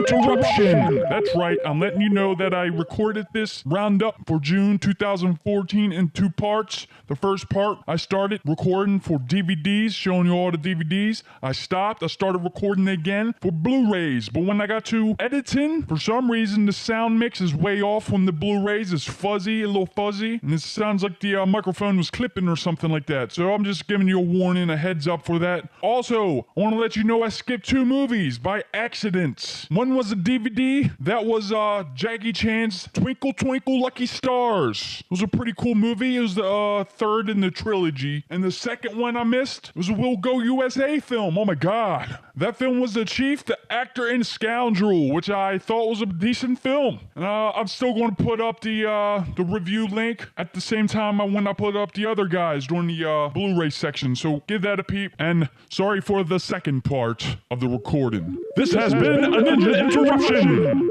interruption. That's right, I'm letting you know that I recorded this roundup for June 2014 in 2 parts. The first part, I started recording for DVDs, showing you all the DVDs. I stopped, I started recording again for Blu-rays, but when I got to editing, for some reason the sound mix is way off when the Blu-rays. It's fuzzy, a little fuzzy, and it sounds like the microphone was clipping or something like that. So I'm just giving you a warning, a heads up for that. Also, I want to let you know I skipped 2 movies by accident. One was a DVD, that was Jackie Chan's Twinkle Twinkle Lucky Stars. It was a pretty cool movie. It was the third in the trilogy. And the second one I missed was a We'll Go USA film. Oh my god. That film was The Chief, the Actor, and Scoundrel, which I thought was a decent film. And I'm still going to put up the review link at the same time when I put up the other guys during the Blu-ray section. So give that a peep. And sorry for the second part of the recording. This has been a Ninja Interruption.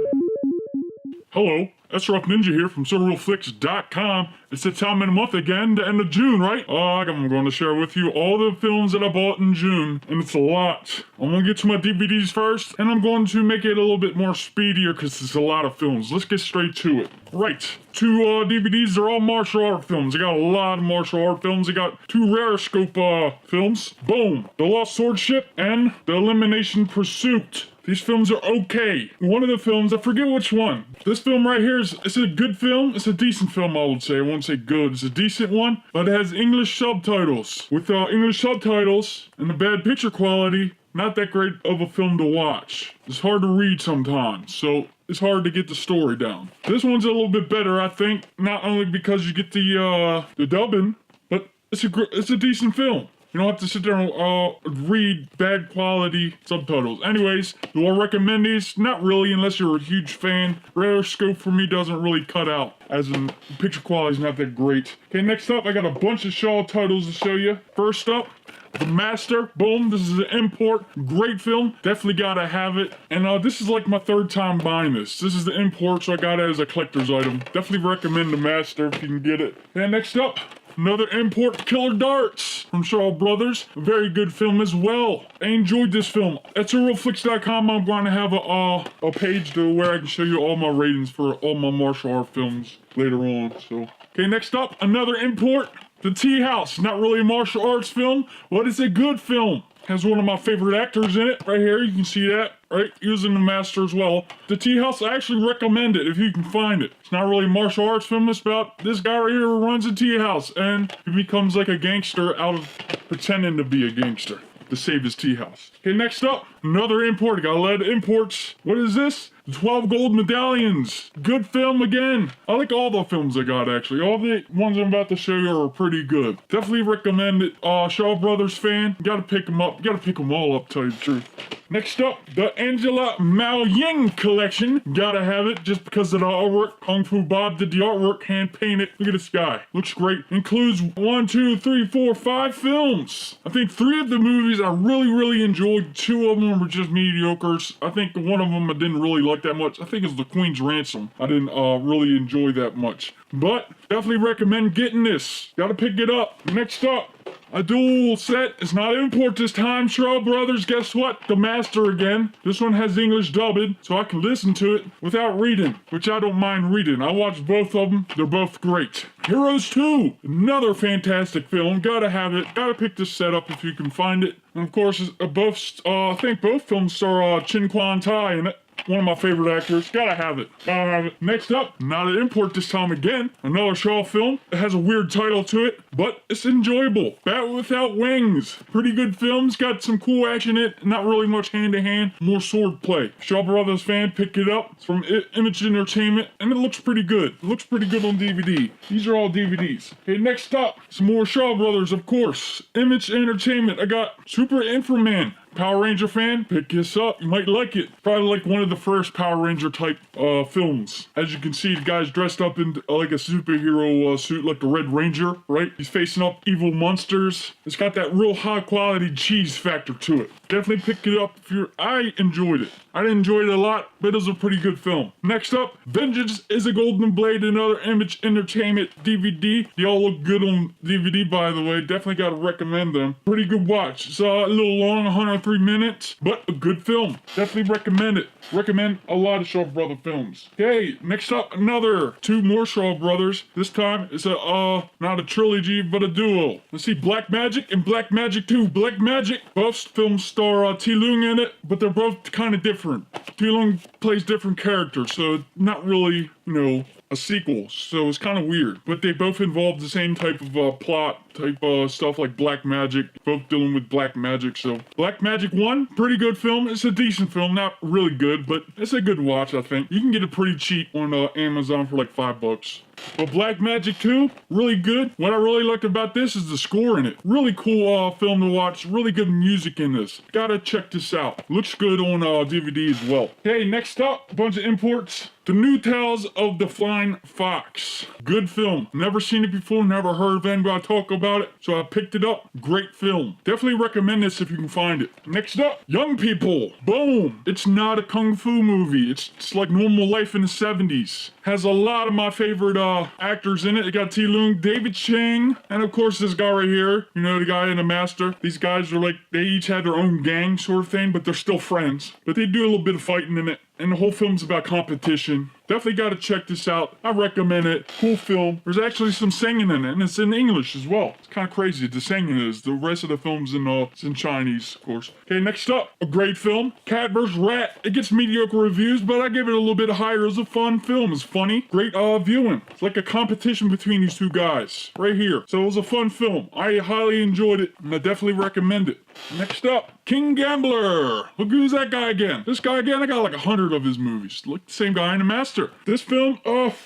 Hello, SRF Ninja here from soreelflix.com. It's the time of the month again, the end of June, right? I'm going to share with you all the films that I bought in June, and it's a lot. I'm going to get to my DVDs first, and I'm going to make it a little bit more speedier because it's a lot of films. Let's get straight to it. Right, 2 DVDs, they're all martial art films. I got a lot of martial art films. I got 2 Raroscope films. Boom, The Lost Swordship and The Elimination Pursuit. These films are okay. One of the films, I forget which one. This film right here it's a good film. It's a decent film, I would say. I won't say good. It's a decent one, but it has English subtitles. With English subtitles and the bad picture quality, not that great of a film to watch. It's hard to read sometimes, so it's hard to get the story down. This one's a little bit better, I think, not only because you get the dubbing, but it's a decent film. You don't have to sit there and read bad quality subtitles. Anyways, do I recommend these? Not really, unless you're a huge fan. Raroscope for me doesn't really cut out, as in picture quality's not that great. Okay, next up, I got a bunch of Shaw titles to show you. First up, The Master. Boom, this is an import. Great film. Definitely gotta have it. And this is like my 3rd time buying this. This is the import, so I got it as a collector's item. Definitely recommend The Master if you can get it. And next up, another import, Killer Darts from Shaw Brothers. A very good film as well. I enjoyed this film. At soreelflix.com, I'm going to have a page to where I can show you all my ratings for all my martial art films later on. So, okay, next up, another import, The Tea House. Not really a martial arts film, but it's a good film. Has one of my favorite actors in it right here. You can see that, right? Using The Master as well. The Tea House, I actually recommend it if you can find it. It's not really a martial arts film. It's about this guy right here who runs a tea house and he becomes like a gangster out of pretending to be a gangster to save his tea house. Okay, next up, another import. I got a lot of imports. What is this? 12 Gold Medallions. Good film again. I like all the films I got, actually. All the ones I'm about to show you are pretty good. Definitely recommend it. Shaw Brothers fan, you gotta pick them up. You gotta pick them all up, to tell you the truth. Next up, the Angela Mao Ying collection. Gotta have it just because of the artwork. Kung Fu Bob did the artwork, hand painted. Look at this guy. Looks great. Includes 1, 2, 3, 4, 5 films. I think 3 of the movies I really enjoyed. 2 of them were just mediocres. I think one of them I didn't really like that much. I think it's The Queen's Ransom. I didn't really enjoy that much. But definitely recommend getting this. Gotta pick it up. Next up, a dual set. It's not import this time. Shaw Brothers, guess what? The Master again. This one has English dubbing, so I can listen to it without reading, which I don't mind reading. I watched both of them. They're both great. Heroes 2, another fantastic film. Gotta have it. Gotta pick this set up if you can find it. And of course, I think both films star Chin Kwan Tai in it. One of my favorite actors. Gotta have it. Gotta have it. Next up, not an import this time again. Another Shaw film. It has a weird title to it, but it's enjoyable. Bat Without Wings. Pretty good films. Got some cool action in it. Not really much hand-to-hand. More sword play. Shaw Brothers fan, pick it up. It's from Image Entertainment, and it looks pretty good. It looks pretty good on DVD. These are all DVDs. Okay, next up, some more Shaw Brothers, of course. Image Entertainment. I got Super Inframan. Power Ranger fan, pick this up. You might like it. Probably like one of the first Power Ranger type films. As you can see, the guy's dressed up in like a superhero suit, like the Red Ranger, right? He's facing up evil monsters. It's got that real high quality cheese factor to it. Definitely pick it up if you're... I enjoyed it. I didn't enjoy it a lot, but it was a pretty good film. Next up, Vengeance is a Golden Blade, another Image Entertainment DVD. They all look good on DVD, by the way. Definitely gotta recommend them. Pretty good watch. It's a little long, 100 3 minutes, but a good film. Definitely recommend it. Recommend a lot of Shaw Brother films. Okay, next up, another 2 more Shaw Brothers. This time it's not a trilogy, but a duo. Let's see, Black Magic and Black Magic 2. Black Magic, both films star T. Lung in it, but they're both kind of different. T. Lung plays different characters, so not really, a sequel, so it's kind of weird. But they both involve the same type of plot, stuff like black magic, both dealing with black magic. So Black Magic 1, pretty good film. It's a decent film, not really good, but it's a good watch, I think. You can get it pretty cheap on Amazon for like $5. But Black Magic 2, really good. What I really liked about this is the score in it. Really cool film to watch. Really good music in this. Gotta check this out. Looks good on DVD as well. Okay, next up, a bunch of imports. The New Tales of the Flying Fox. Good film. Never seen it before, never heard of anybody talk about it, so I picked it up. Great film. Definitely recommend this if you can find it. Next up, Young People. Boom. It's not a kung fu movie. It's like normal life in the 70s. Has a lot of my favorite actors in it. It got T. Lung, David Chang, and of course this guy right here. The guy in the master. These guys are like, they each have their own gang sort of thing, but they're still friends. But they do a little bit of fighting in it. And the whole film's about competition. Definitely got to check this out. I recommend it. Cool film. There's actually some singing in it, and it's in English as well. It's kind of crazy. The singing is. The rest of the film's in Chinese, of course. Okay, next up, a great film, Cat vs. Rat. It gets mediocre reviews, but I give it a little bit higher. It's a fun film. It's funny. Great viewing. It's like a competition between these two guys right here. So it was a fun film. I highly enjoyed it, and I definitely recommend it. Next up, King Gambler. Look who's that guy again. This guy again, I got like 100 of his movies. Look, the same guy in The Master. This film,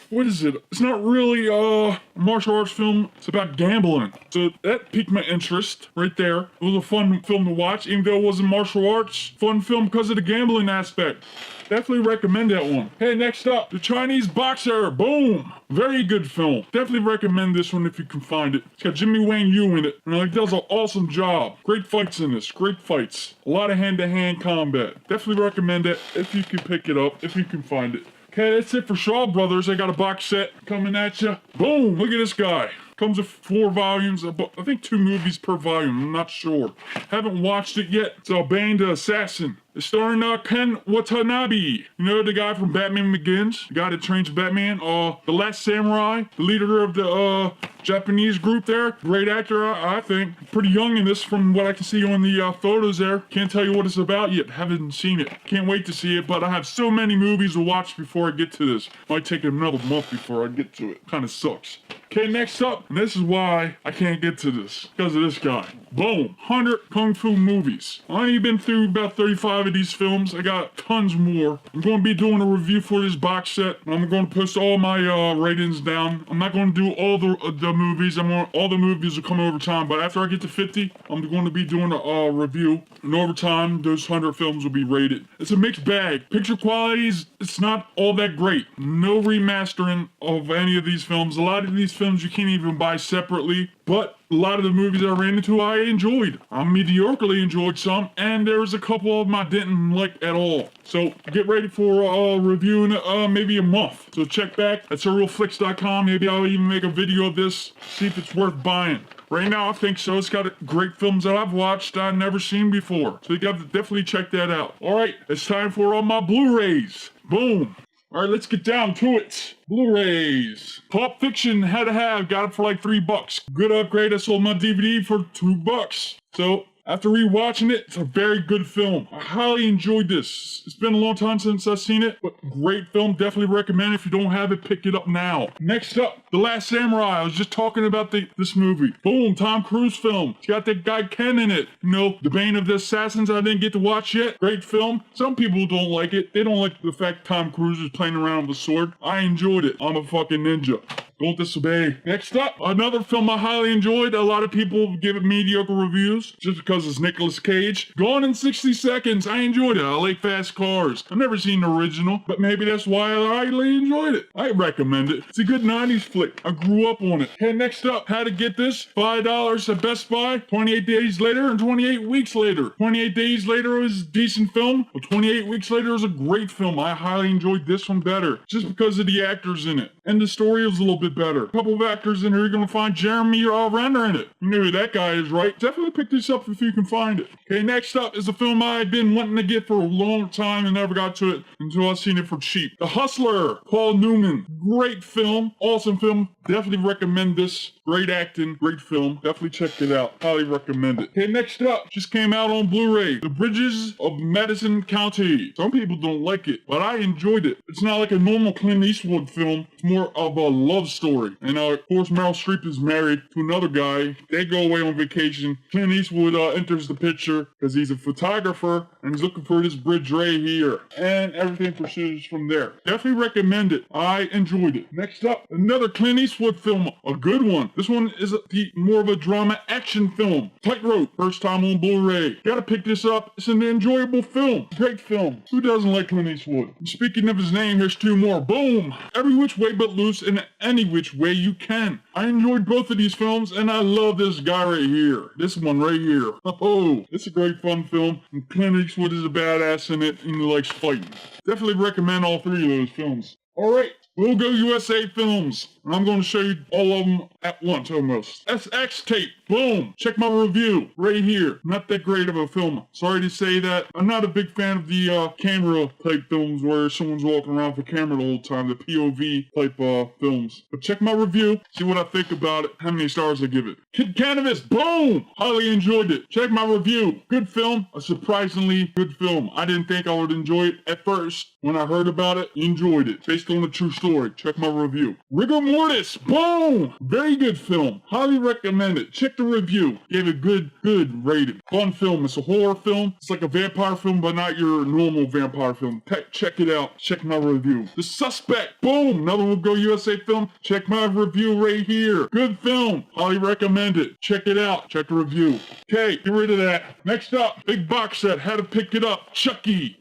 what is it? It's not really a martial arts film. It's about gambling. So that piqued my interest right there. It was a fun film to watch, even though it wasn't martial arts. Fun film because of the gambling aspect. Definitely recommend that one. Hey, next up, The Chinese Boxer. Boom. Very good film. Definitely recommend this one if you can find it. It's got Jimmy Wang Yu in it, and he does an awesome job. Great fights in this. Great fights. A lot of hand-to-hand combat. Definitely recommend it if you can pick it up, if you can find it. Okay, that's it for Shaw Brothers. I got a box set coming at you. Boom. Look at this guy. Comes with 4 volumes, I think 2 movies per volume, I'm not sure. Haven't watched it yet. It's Bane the Assassin. It's starring Ken Watanabe. The guy from Batman Begins? The guy that trains Batman? The Last Samurai? The leader of the Japanese group there? Great actor, I think. Pretty young in this from what I can see on the photos there. Can't tell you what it's about yet. Haven't seen it. Can't wait to see it, but I have so many movies to watch before I get to this. Might take another month before I get to it. Kinda sucks. Okay, next up, and this is why I can't get to this, because of this guy. Boom, 100 Kung Fu movies. I've only been through about 35 of these films. I got tons more. I'm going to be doing a review for this box set. I'm going to post all my ratings down. I'm not going to do all the movies. All the movies will come over time, but after I get to 50, I'm going to be doing a review. And over time, those 100 films will be rated. It's a mixed bag. Picture qualities, it's not all that great. No remastering of any of these films. A lot of these films you can't even buy separately, but a lot of the movies I ran into I enjoyed. I mediocrely enjoyed some, and there was a couple of them I didn't like at all. So get ready for a review in maybe a month. So check back at soreelflix.com. Maybe I'll even make a video of this, see if it's worth buying. Right now, I think so. It's got great films that I've watched I've never seen before. So you got to definitely check that out. All right, it's time for all my Blu-rays. Boom. All right, let's get down to it. Blu-rays. Pulp Fiction had to have. Got it for like $3. Good upgrade. I sold my DVD for $2. So after rewatching it, it's a very good film. I highly enjoyed this. It's been a long time since I've seen it, but great film. Definitely recommend it. If you don't have it, pick it up now. Next up, The Last Samurai. I was just talking about this movie. Boom, Tom Cruise film. It's got that guy Ken in it. The Bane of the Assassins I didn't get to watch yet. Great film. Some people don't like it. They don't like the fact Tom Cruise is playing around with a sword. I enjoyed it. I'm a fucking ninja. Don't disobey. Next up, another film I highly enjoyed. A lot of people give it mediocre reviews just because it's Nicolas Cage. Gone in 60 Seconds. I enjoyed it. I like fast cars. I've never seen the original, but maybe that's why I highly enjoyed it. I recommend it. It's a good 90s flick. I grew up on it. Okay, next up, how to get this? $5 at Best Buy. 28 days later and 28 weeks later. 28 days later was a decent film, but 28 weeks later was a great film. I highly enjoyed this one better just because of the actors in it. And the story was a little bit bit better. A couple of actors in here, you're gonna find Jeremy Renner in it. You know who that guy is, right? Definitely pick this up if you can find it. Okay, next up is a film I've been wanting to get for a long time and never got to it until I've seen it for cheap. The Hustler, Paul Newman. Great film, awesome film. Definitely recommend this. Great acting, great film. Definitely check it out. Highly recommend it. Okay, next up, just came out on Blu-ray. The Bridges of Madison County. Some people don't like it, but I enjoyed it. It's not like a normal Clint Eastwood film. It's more of a love story. And of course, Meryl Streep is married to another guy. They go away on vacation. Clint Eastwood enters the picture because he's a photographer and he's looking for this bridge right here. And everything pursues from there. Definitely recommend it. I enjoyed it. Next up, another Clint Eastwood film. A good one. This one is more of a drama action film. Tightrope. First time on Blu-ray. Gotta pick this up. It's an enjoyable film. Great film. Who doesn't like Clint Eastwood? And speaking of his name, here's two more. Boom! Every Which Way But Loose and Any Which Way You Can. I enjoyed both of these films and I love this guy right here. This one right here. Oh, it's a great fun film. And Clint Eastwood is a badass in it and he likes fighting. Definitely recommend all three of those films. Alright, we'll go USA Films. And I'm going to show you all of them at once almost. SX Tape. Boom. Check my review right here. Not that great of a film. Sorry to say that. I'm not a big fan of the camera type films where someone's walking around for camera the whole time. The POV type films. But check my review. See what I think about it. How many stars I give it. Kid Cannabis. Boom. Highly enjoyed it. Check my review. Good film. A surprisingly good film. I didn't think I would enjoy it at first. When I heard about it, enjoyed it. Based on a true story. Check my review. Rigor Mortis. Boom. Very good film. Highly recommend it. Check the review. Gave it good rating. Fun film. It's a horror film. It's like a vampire film, but not your normal vampire film. Check it out. Check my review. The Suspect. Boom. Another Will Go USA film. Check my review right here. Good film. Highly recommend it. Check it out. Check the review. Okay, get rid of that. Next up, big box set. Had to pick it up. Chucky.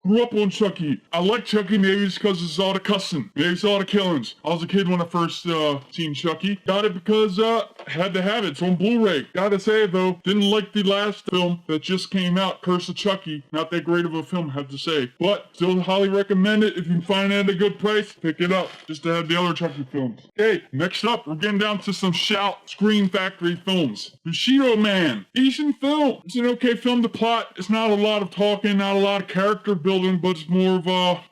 Grew up on Chucky. I like Chucky, maybe it's because it's all the cussing. Maybe it's all the killings. I was a kid when I first seen Chucky. Got it because had to have it. It's on Blu-ray. Gotta say it though, didn't like the last film that just came out, Curse of Chucky. Not that great of a film, I have to say. But still highly recommend it. If you can find it at a good price, pick it up. Just to have the other Chucky films. Okay, next up, we're getting down to some Shout Scream Factory films. Bushido Man. Decent film. It's an okay film to plot. It's not a lot of talking, not a lot of character building, but it's more of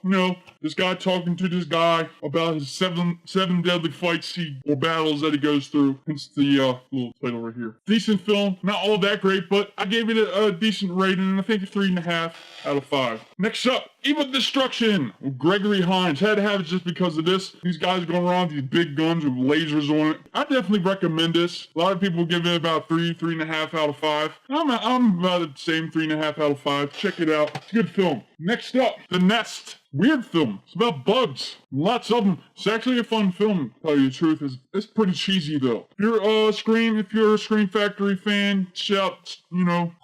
this guy talking to this guy about his seven deadly fights or battles that he goes through. Hence the little title right here. Decent film, not all that great, but I gave it a decent rating, and I think a 3.5 out of 5. Next up, Evil Destruction with Gregory Hines. Had to have it just because of this. These guys going around with these big guns with lasers on it. I definitely recommend this. A lot of people give it about 3.5 out of 5. I'm about the same 3.5 out of 5. Check it out. It's a good film. Next up, The Nest. Weird film. It's about bugs. Lots of them. It's actually a fun film, to tell you the truth. It's pretty cheesy, though. If you're a Scream Factory fan, Shout,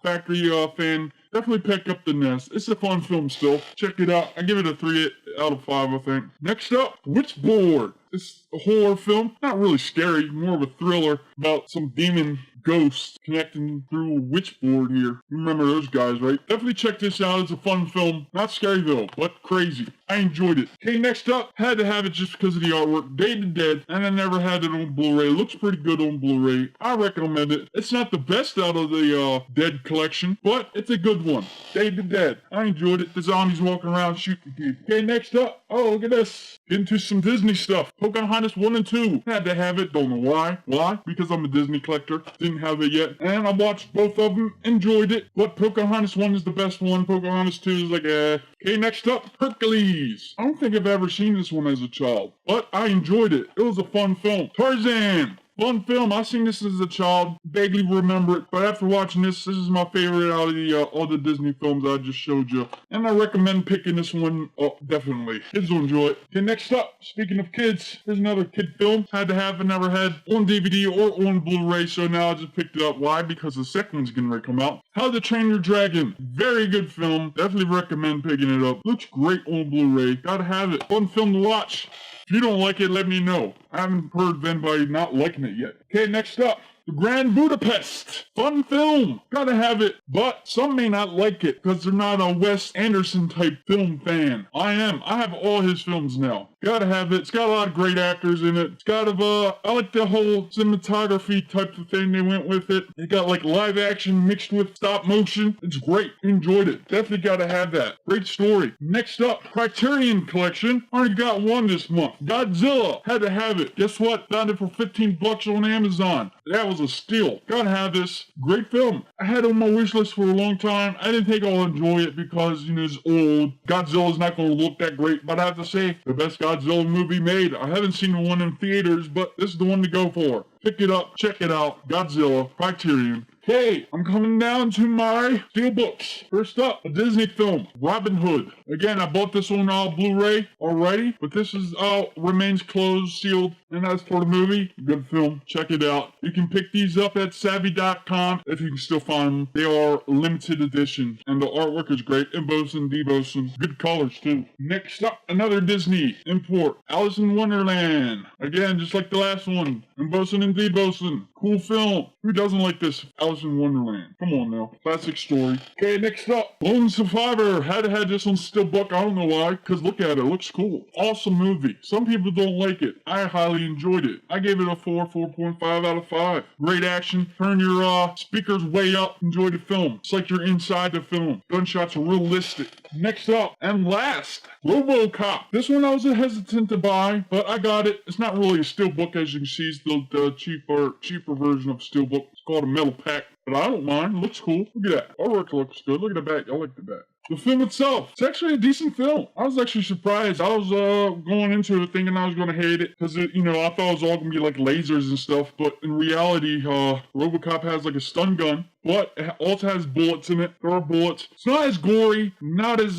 Factory fan, definitely pick up The Nest. It's a fun film still. Check it out. I give it a 3 out of 5, I think. Next up, Witchboard. It's a horror film. Not really scary, more of a thriller about some demon ghost connecting through a witchboard here. You remember those guys, right? Definitely check this out. It's a fun film. Not scary though, but crazy. I enjoyed it. Okay, next up, had to have it just because of the artwork. Day to Dead, and I never had it on Blu-ray. Looks pretty good on Blu-ray. I recommend it. It's not the best out of the Dead collection, but it's a good one. Day to Dead. I enjoyed it. The zombies walking around shooting people. Okay, next up. Oh, look at this. Into some Disney stuff. Pocahontas 1 and 2. Had to have it. Don't know why. Why? Because I'm a Disney collector. Didn't have it yet. And I watched both of them. Enjoyed it. But Pocahontas 1 is the best one. Pocahontas 2 is like, Okay, next up. Hercules. I don't think I've ever seen this one as a child. But I enjoyed it. It was a fun film. Tarzan. Fun film. I seen this as a child. Vaguely remember it. But after watching this is my favorite out of the all the Disney films I just showed you. And I recommend picking this one up, definitely. Kids will enjoy it. Okay, next up. Speaking of kids, here's another kid film. Had to have it, never had on DVD or on Blu-ray. So now I just picked it up. Why? Because the second one's getting ready to come out. How to Train Your Dragon. Very good film. Definitely recommend picking it up. Looks great on Blu-ray. Gotta have it. Fun film to watch. If you don't like it, let me know. I haven't heard of anybody not liking it yet. Okay, next up. The Grand Budapest. Fun film. Gotta have it. But some may not like it because they're not a Wes Anderson type film fan. I am. I have all his films now. Gotta have it. It's got a lot of great actors in it. It's got I like the whole cinematography type of thing they went with it. It got like live action mixed with stop motion. It's great. Enjoyed it. Definitely gotta have that. Great story. Next up, Criterion Collection. Already got one this month. Godzilla. Had to have it. Guess what? Found it for $15 on Amazon. That was a steal. Gotta have this. Great film. I had it on my wish list for a long time. I didn't think I'll enjoy it because, it's old. Godzilla's not going to look that great, but I have to say, the best Godzilla movie made. I haven't seen the one in theaters, but this is the one to go for. Pick it up. Check it out. Godzilla. Criterion. Okay, I'm coming down to my steelbooks. First up, a Disney film, Robin Hood. Again, I bought this on Blu-ray already, but this is remains closed, sealed, and as for the movie, good film. Check it out. You can pick these up at savvy.com if you can still find them. They are limited edition, and the artwork is great. Embossing, debossing, good colors too. Next up, another Disney import, Alice in Wonderland. Again, just like the last one, embossing and debossing. Cool film. Who doesn't like this? Alice in Wonderland. Come on now. Classic story. Okay, next up. Lone Survivor. Had to have this on Steelbook. I don't know why. Because look at it. It looks cool. Awesome movie. Some people don't like it. I highly enjoyed it. I gave it a 4.5 out of 5. Great action. Turn your speakers way up. Enjoy the film. It's like you're inside the film. Gunshots are realistic. Next up and last, RoboCop. This one I was hesitant to buy, but I got it. It's not really a Steelbook, as you can see. It's the cheaper version of Steelbook. It's called a metal pack, but I don't mind. It looks cool. Look at that. Artwork looks good. Look at the back. I like the back. The film itself, it's actually a decent film. I was actually surprised. I was going into it thinking I was going to hate it because, I thought it was all going to be like lasers and stuff. But in reality, RoboCop has like a stun gun, but it also has bullets in it. There are bullets. It's not as gory, not as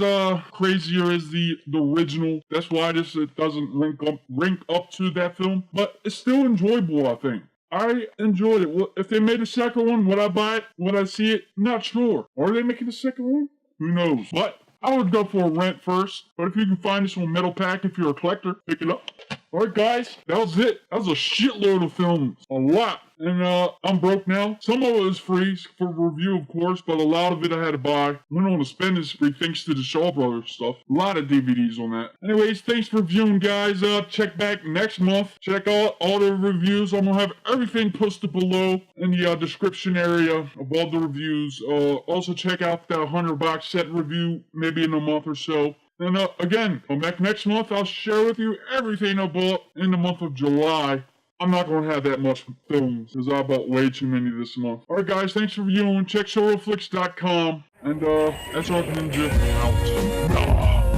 crazier as the original. That's why it doesn't rank up to that film. But it's still enjoyable, I think. I enjoyed it. If they made a second one, would I buy it? Would I see it? Not sure. Are they making a second one? Who knows? But I would go for a rent first. But if you can find this on Metal Pack, if you're a collector, pick it up. Alright guys, that was it. That was a shitload of films. A lot. And I'm broke now. Some of it was free for review, of course, but a lot of it I had to buy. Went on a spending spree thanks to the Shaw Brothers stuff. A lot of DVDs on that. Anyways, thanks for viewing, guys. Check back next month. Check out all the reviews. I'm going to have everything posted below in the description area of all the reviews. Also, check out the 100 box set review maybe in a month or so. And again, come back next month. I'll share with you everything I bought in the month of July. I'm not going to have that much films because I bought way too many this month. Alright guys, thanks for viewing. Check soreelflix.com and SRF Ninja out.